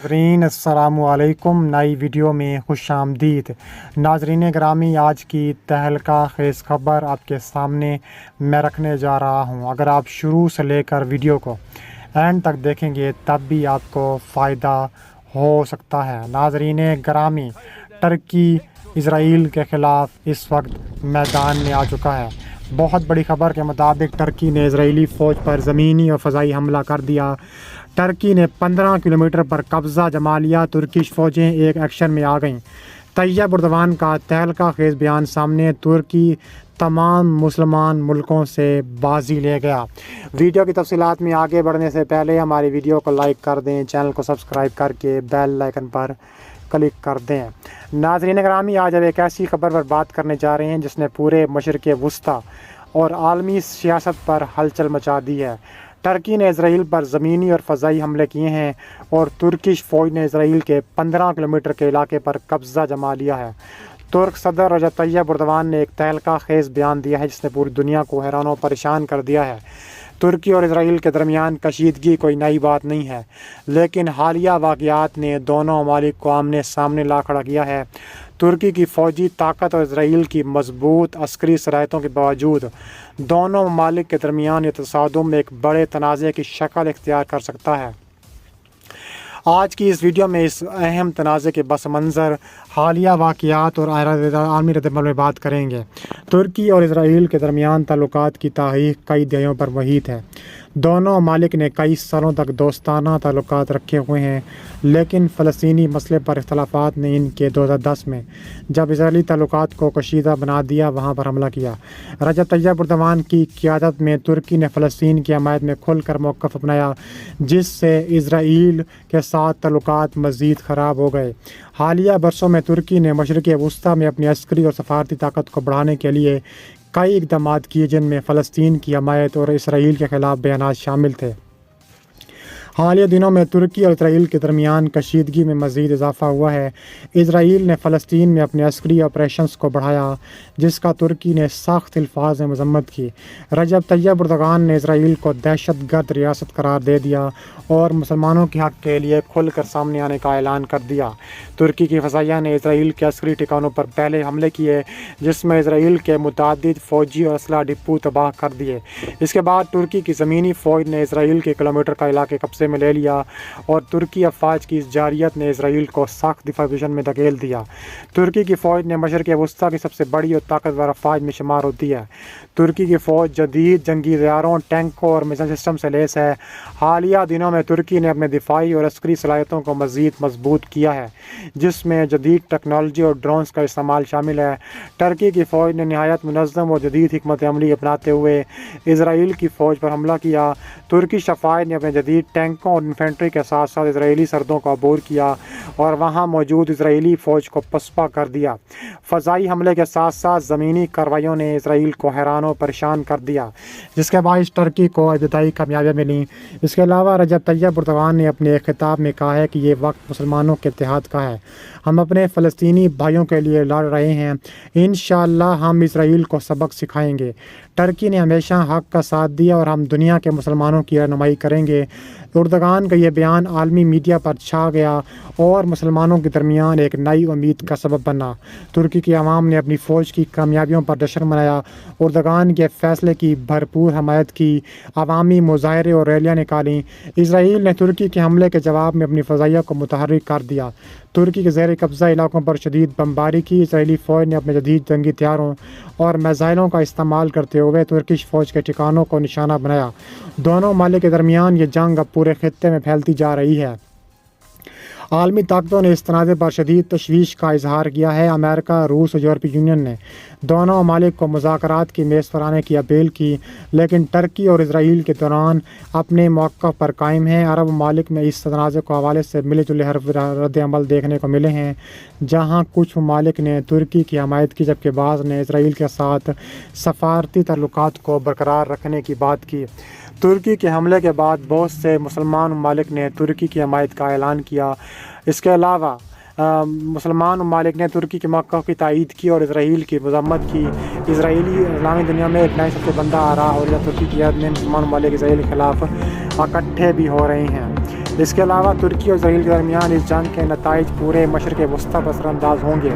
नाज़रीन अस्सलाम वालेकुम। नई वीडियो में खुश आमदीद। नाज़रीन ग्रामी, आज की तहलका खेज़ ख़बर आपके सामने मैं रखने जा रहा हूँ। अगर आप शुरू से लेकर वीडियो को एंड तक देखेंगे तब भी आपको फ़ायदा हो सकता है। नाज़रीन ग्रामी, टर्की इज़राइल के ख़िलाफ़ इस वक्त मैदान में आ चुका है। बहुत बड़ी खबर के मुताबिक टर्की ने इज़राइली फ़ौज पर ज़मीनी और फ़ज़ाई हमला कर दिया। टर्की ने 15 किलोमीटर पर कब्ज़ा जमा लिया। तुर्किश फ़ौजें एक एक्शन में आ गईं। तैयब एर्दोगान का तहलका खेज़ बयान सामने। तुर्की तमाम मुसलमान मुल्कों से बाजी ले गया। वीडियो की तफसीलात में आगे बढ़ने से पहले हमारी वीडियो को लाइक कर दें, चैनल को सब्सक्राइब करके बेल आइकन पर क्लिक कर दें। नाज़रीन ग्रामी, आज अब एक ऐसी खबर पर बात करने जा रहे हैं जिसने पूरे मशरिक़ वुस्ता और आलमी सियासत पर हलचल मचा दी है। टर्की ने इज़राइल पर ज़मीनी और फ़ज़ाई हमले किए हैं और तुर्किश फ़ौज ने इज़राइल के 15 किलोमीटर के इलाके पर कब्ज़ा जमा लिया है। तुर्क सदर रजब तैयब एर्दोगान ने एक तहलका खेज़ बयान दिया है जिसने पूरी दुनिया को हैरान और परेशान कर दिया है। तुर्की और इज़राइल के दरमियान कशीदगी कोई नई बात नहीं है, लेकिन हालिया वाक़यात ने दोनों ममालिक को आमने सामने ला खड़ा किया है। तुर्की की फ़ौजी ताकत और इज़राइल की मजबूत अस्करी सलाहियतों के बावजूद दोनों ममालिक के दरमियान ये तसादुम एक बड़े तनाज़े की शक्ल इख्तियार कर सकता है। आज की इस वीडियो में इस अहम तनाज़े के बस मंज़र, हालिया वाक़यात और आलमी रद्द-ए-अमल में बात करेंगे। तुर्की और इज़राइल के दरमियान ताल्लुकात की तारीख़ कई दहाइयों पर वहीद है। दोनों ममालिक ने कई सालों तक दोस्ताना ताल्लुकात रखे हुए हैं, लेकिन फ़लस्तीनी मसले पर इख्तलाफात ने इनके 2010 में जब इज़राइली ताल्लुकात को कशीदा बना दिया, वहाँ पर हमला किया। रजब तैयब एर्दोगान की क़यादत में तुर्की ने फ़लस्तीन की हमायत में खुलकर मौक़िफ़ अपनाया, जिससे इज़राइल के साथ ताल्लुकात मज़ीद ख़राब हो गए। हालिया बरसों में तुर्की ने मशरिक़ वुस्ता में अपनी अस्करी और सफ़ारती ताकत को बढ़ाने के लिए कई इक़दाम किए, जिनमें फ़लस्तीन की हमायत और इसराइल के ख़िलाफ़ बयानात शामिल थे। हालिया दिनों में तुर्की और इज़राइल के दरमियान कशीदगी में मज़ीद इजाफ़ा हुआ है। इज़राइल ने फ़लस्तीन में अपने अस्करी ऑपरेशंस को बढ़ाया, जिसका तुर्की ने सख्त अल्फाज में मज़म्मत की। रजब तैयब एर्दोगान ने इज़राइल को दहशतगर्द रियासत करार दे दिया और मुसलमानों के हक़ के लिए खुलकर सामने आने का ऐलान कर दिया। तुर्की की फ़ज़ाइया ने इज़राइल के अस्करी ठिकानों पर पहले हमले किए, जिसमें इज़राइल के मुतअद्दिद फ़ौजी और असलहा डिपो तबाह कर दिए। इसके बाद तुर्की की ज़मीनी फ़ौज ने इज़राइल के किलोमीटर का इलाके कब्ज़े में ले लिया और तुर्की अफ़वाज की इस जारियत ने इज़राइल को सख्त दिफा पोजीशन में धकेल दिया। तुर्की की फ़ौज ने मशरिक़ वुस्ता की सबसे बड़ी और ताकतवर अफ़वाज में शुमार होती है। तुर्की की फ़ौज जदीद जंगी तैयारों, टैंकों और मिसाइल सिस्टम से लैस है। हालिया दिनों में तुर्की ने अपने दिफाई और अस्करी सलाहियतों को मज़ीद मजबूत किया है, जिसमें जदीद टेक्नोलॉजी और ड्रोन्स का इस्तेमाल शामिल है। टर्की की फ़ौज ने नहायत मुनज़्ज़म और जदीद हिकमत अमली अपनाते हुए इज़राइल की फ़ौज पर हमला किया। तुर्की अफ़वाज ने अपने जदीद टैंकों और इन्फेंट्री के साथ साथ इज़राइली सरहदों को अबूर किया और वहाँ मौजूद इज़राइली फ़ौज को पसपा कर दिया। फ़ज़ाई हमले के साथ साथ ज़मीनी कार्रवाइयों ने इज़राइल को हैरान और परेशान कर दिया, जिसके बायस टर्की को इब्तदाई कामयाबियाँ मिली। इसके अलावा रजब तैयब एर्दोगान ने अपने एक खिताब में कहा है कि ये वक्त मुसलमानों के इत्तेहाद का है। हम अपने फ़लस्तीनी भाइयों के लिए लड़ रहे हैं। इंशाअल्लाह हम इज़राइल को सबक सिखाएंगे। टर्की ने हमेशा हक़ का साथ दिया और हम दुनिया के मुसलमानों की रहनुमाई करेंगे। एर्दोगान का यह बयान आलमी मीडिया पर छा गया और मुसलमानों के दरमियान एक नई उम्मीद का सबब बना। तुर्की की आवाम ने अपनी फ़ौज की कामयाबियों पर जश्न मनाया। एर्दोगान के फ़ैसले की भरपूर हमायत की, अवामी मुज़ाहरे और रैलियाँ निकालीं। इज़राइल ने तुर्की के हमले के जवाब में अपनी फ़ज़ाइया को मुतहर्रिक कर दिया। तुर्की के ज़ेर कब्ज़ा इलाकों पर शदीद बमबारी की। इज़राइली फ़ौज ने अपने जदीद जंगी हथियारों और मिसाइलों का इस्तेमाल करते हुए तुर्किश फ़ौज के ठिकानों को निशाना बनाया। दोनों ममालिक के दरमियान ये जंग अब पूरे खित्ते में फैलती जा रही है। आलमी ताकतों ने इस तनाज़े पर शदीद तशवीश का इजहार किया है। अमेरिका, रूस और यूरोपीय यूनियन ने दोनों ममालिक को मुज़ाकरात की मेज़ पर आने की अपील की, लेकिन टर्की और इज़राइल के दौरान अपने मौक़िफ़ पर कायम हैं। अरब ममालिक में इस तनाज़े को हवाले से मिले जुले रद्द-ए-अमल देखने को मिले हैं, जहाँ कुछ ममालिक ने तुर्की की हमायत की, जबकि बाज़ ने इज़राइल के साथ सफ़ारती ताल्लुकात को बरकरार रखने की बात की। तुर्की के हमले के बाद बहुत से मुसलमान ममालिक ने तुर्की की हमायत का ऐलान किया। इसके अलावा मुसलमान ममालिक ने तुर्की के मौक़िफ़ की तायीद की और इज़राइल की मज़म्मत की। इज़राइली इस्लामी दुनिया में एक नए सबसे बंदा आ रहा और तुर्की की याद में मुसलमान ममालिक इज़राइल के ख़िलाफ़ इकट्ठे भी हो रहे हैं। اس کے علاوہ ترکی اور اسرائیل کے درمیان اس جنگ کے نتائج پورے مشرق وسطیٰ پر اثر انداز ہوں گے۔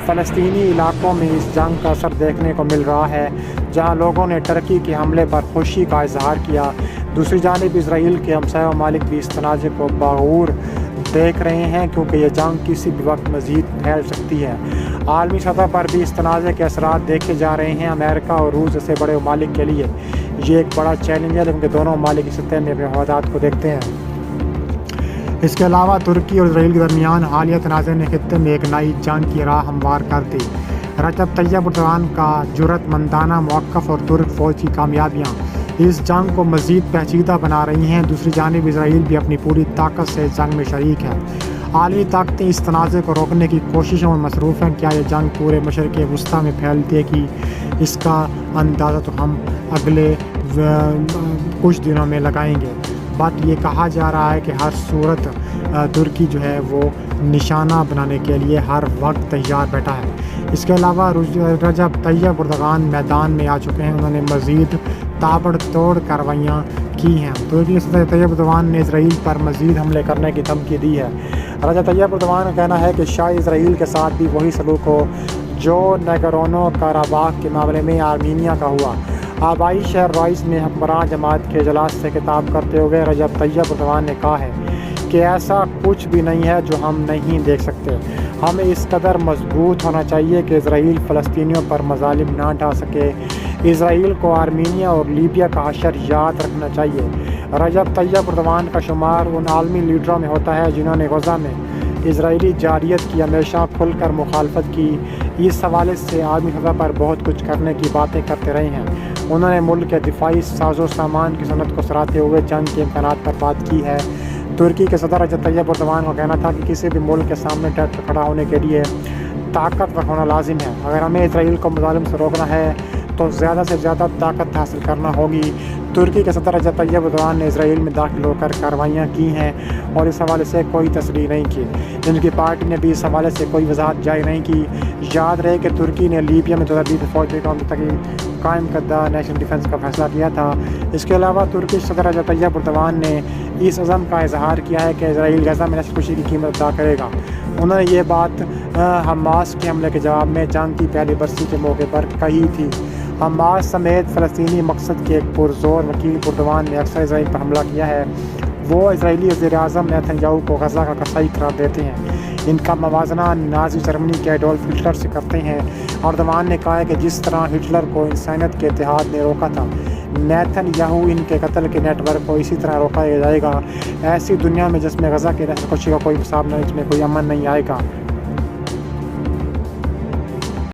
فلسطینی علاقوں میں اس جنگ کا اثر دیکھنے کو مل رہا ہے، جہاں لوگوں نے ترکی کے حملے پر خوشی کا اظہار کیا۔ دوسری جانب اسرائیل کے ہمسایہ ممالک بھی اس تنازع کو بغور دیکھ رہے ہیں، کیونکہ یہ جنگ کسی بھی وقت مزید پھیل سکتی ہے۔ عالمی سطح پر بھی اس تنازع کے اثرات دیکھے جا رہے ہیں۔ امریکہ اور روس جیسے بڑے ممالک کے لیے یہ ایک بڑا چیلنج ہے، کیونکہ دونوں ممالک اس سطح میں اپنے مفادات کو دیکھتے ہیں۔ اس کے علاوہ ترکی اور اسرائیل کے درمیان حالیہ تنازع نے خطے میں ایک نئی جنگ کی راہ ہموار کر دی۔ رجب طیب ایردوان کا جرأت مندانہ موقف اور ترک فوج کی کامیابیاں اس جنگ کو مزید پیچیدہ بنا رہی ہیں۔ دوسری جانب اسرائیل بھی اپنی پوری طاقت سے اس جنگ میں شریک ہے۔ عالمی طاقتیں اس تنازع کو روکنے کی کوششوں میں مصروف ہیں۔ کیا یہ جنگ پورے مشرق وسطیٰ میں پھیلے گی؟ اس کا اندازہ تو ہم اگلے کچھ دنوں میں لگائیں گے، بٹ یہ کہا جا رہا ہے کہ ہر صورت ترکی جو ہے وہ نشانہ بنانے کے لیے ہر وقت تیار بیٹھا ہے۔ اس کے علاوہ رجب طیب ایردوان میدان میں آ چکے ہیں۔ انہوں نے مزید تابڑ توڑ کارروائیاں کی ہیں۔ ترکی کے صدر طیب ایردوان نے اسرائیل پر مزید حملے کرنے کی دھمکی دی ہے۔ رجب طیب ایردوان کا کہنا ہے کہ شاید اسرائیل کے ساتھ بھی وہی سلوک ہو جو نگورنو کاراباخ کے معاملے میں آرمینیا کا ہوا۔ آبائی شہر رائس میں حکمران جماعت کے اجلاس سے خطاب کرتے ہوئے رجب طیب ایردوان نے کہا ہے کہ ایسا کچھ بھی نہیں ہے جو ہم نہیں دیکھ سکتے۔ ہمیں اس قدر مضبوط ہونا چاہیے کہ اسرائیل فلسطینیوں پر مظالم نہ ڈھا سکے۔ اسرائیل کو آرمینیا اور لیبیا کا حشر یاد رکھنا چاہیے۔ رجب طیب ایردوان کا شمار ان عالمی لیڈروں میں ہوتا ہے جنہوں نے غزہ میں اسرائیلی جارحیت کی ہمیشہ کھل کر مخالفت کی۔ اس حوالے سے عالمی سطح پر بہت کچھ کرنے کی باتیں کرتے رہے ہیں۔ انہوں نے ملک کے دفاعی ساز و سامان کی صنعت کو سراہتے ہوئے جنگ کے امکانات پر بات کی ہے۔ ترکی کے صدر رجب طیب ایردوان کا کہنا تھا کہ کسی بھی ملک کے سامنے ڈٹ کر کھڑا ہونے کے لیے طاقتور ہونا لازم ہے۔ اگر ہمیں اسرائیل کو مظالم سے روکنا ہے تو زیادہ سے زیادہ طاقت حاصل کرنا ہوگی۔ ترکی کے صدر رجب طیب ایردوان نے اسرائیل میں داخل ہو کر کارروائیاں کی ہیں اور اس حوالے سے کوئی تصریح نہیں کی۔ ان کی پارٹی نے بھی اس حوالے سے کوئی وضاحت جاری نہیں کی۔ یاد رہے کہ ترکی نے لیبیا میں 2020 فوجی قائم کردہ نیشنل ڈیفنس کا فیصلہ کیا تھا۔ اس کے علاوہ ترکی صدر رجب طیب ایردوان نے اس عزم کا اظہار کیا ہے کہ اسرائیل غزہ میں نسل کشی کی قیمت ادا کرے گا۔ انہوں نے یہ بات حماس کے حملے کے جواب میں جنگ کی پہلی برسی کے موقع پر کہی تھی۔ حماس سمیت فلسطینی مقصد کے ایک پرزور وکیل ایردوان نے اکثر اسرائیل پر حملہ کیا ہے۔ وہ اسرائیلی وزیر اعظم نیتن یاہو کو غزہ کا قصائی قرار دیتے ہیں۔ ان کا موازنہ نازی جرمنی کے ایڈولف ہٹلر سے کرتے ہیں۔ ایردوان نے کہا ہے کہ جس طرح ہٹلر کو انسانیت کے اتحاد نے روکا تھا، نیتن یاہو ان کے قتل کے نیٹ ورک کو اسی طرح روکا جائے گا۔ ایسی دنیا میں جس میں غزہ کے نسل کشی کا کوئی حساب نہیں، جس میں کوئی امن نہیں آئے گا۔